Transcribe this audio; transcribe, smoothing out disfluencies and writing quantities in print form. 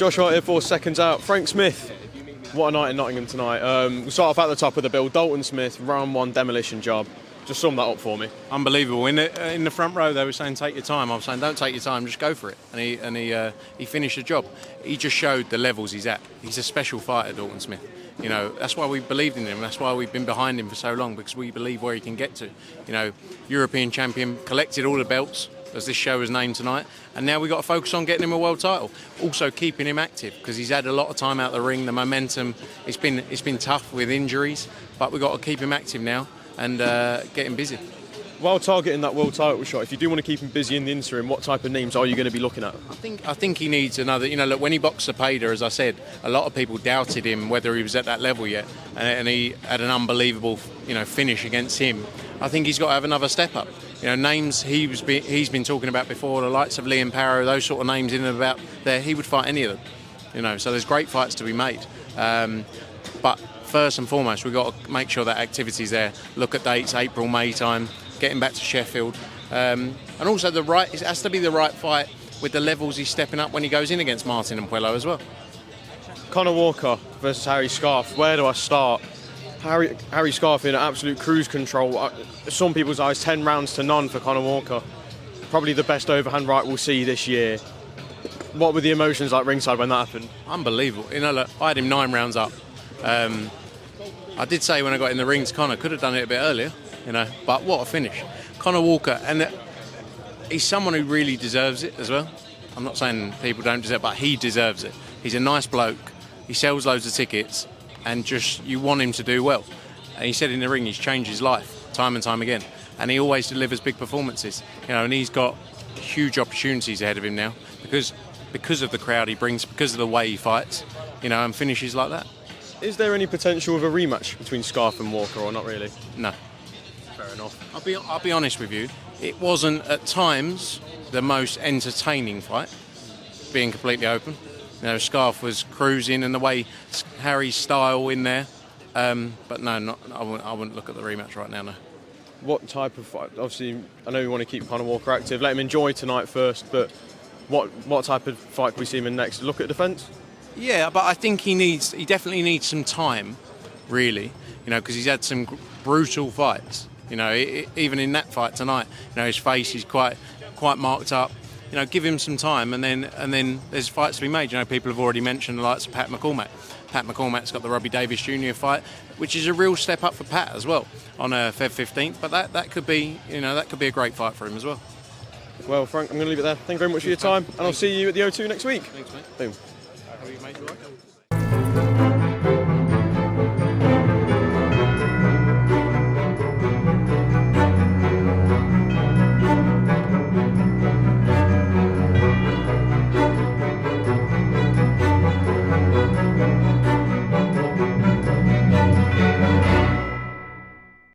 Josh Hart here for Seconds Out. Frank Smith, what a night in Nottingham tonight. We'll start off at the top of the bill. Dalton Smith, round one demolition job. Just sum that up for me. Unbelievable. In the front row, they were saying take your time. I was saying don't take your time, just go for it. And he finished the job. He just showed the levels he's at. He's a special fighter, Dalton Smith. You know, that's why we believed in him. That's why we've been behind him for so long, because we believe where he can get to. You know, European champion, collected all the belts, as this show was named tonight, and now we've got to focus on getting him a world title. Also keeping him active, because he's had a lot of time out the ring. The momentum, it's been tough with injuries, but we've got to keep him active now and get him busy. While targeting that world title shot, if you do want to keep him busy in the interim, what type of names are you going to be looking at? I think he needs another. You know, look, when he boxed Cepeda, as I said, a lot of people doubted him whether he was at that level yet, and he had an unbelievable, finish against him. I think he's got to have another step up. You know, names he's been talking about before, the likes of Liam Paro, those sort of names in and about there, he would fight any of them. You know, so there's great fights to be made. But first and foremost, we've got to make sure that activity's there. Look at dates, April, May time, getting back to Sheffield. And also it has to be the right fight with the levels he's stepping up when he goes in against Martin and Puello as well. Conor Walker versus Harry Scarf. Where do I start? Harry Scarf in absolute cruise control. Some people's eyes, 10 rounds to none for Conor Walker. Probably the best overhand right we'll see this year. What were the emotions like ringside when that happened? Unbelievable. You know, look, I had him 9 rounds up. I did say when I got in the ring to Conor, could have done it a bit earlier, but what a finish. Conor Walker, and he's someone who really deserves it as well. I'm not saying people don't deserve it, but he deserves it. He's a nice bloke. He sells loads of tickets. And just, you want him to do well. And he said in the ring he's changed his life time and time again. And he always delivers big performances. And he's got huge opportunities ahead of him now because of the crowd he brings, because of the way he fights, and finishes like that. Is there any potential of a rematch between Scarf and Walker, or not really? No. Fair enough. I'll be honest with you. It wasn't at times the most entertaining fight, being completely open. Scarf was cruising, and the way Harry's style in there. But no, I wouldn't look at the rematch right now, no. What type of fight? Obviously, I know we want to keep Conor Walker active. Let him enjoy tonight first, but what type of fight can we see him in next? Look at defence? Yeah, but I think he definitely needs some time, really, because he's had some brutal fights. Even in that fight tonight, his face is quite marked up. Give him some time, and then there's fights to be made. People have already mentioned the likes of Pat McCormack. Pat McCormack's got the Robbie Davis Jr. fight, which is a real step up for Pat as well on Feb 15th. But that could be, that could be a great fight for him as well. Well, Frank, I'm going to leave it there. Thank you very much for your time, and I'll see you at the O2 next week. Thanks, mate. Boom. How are you, mate? You all right?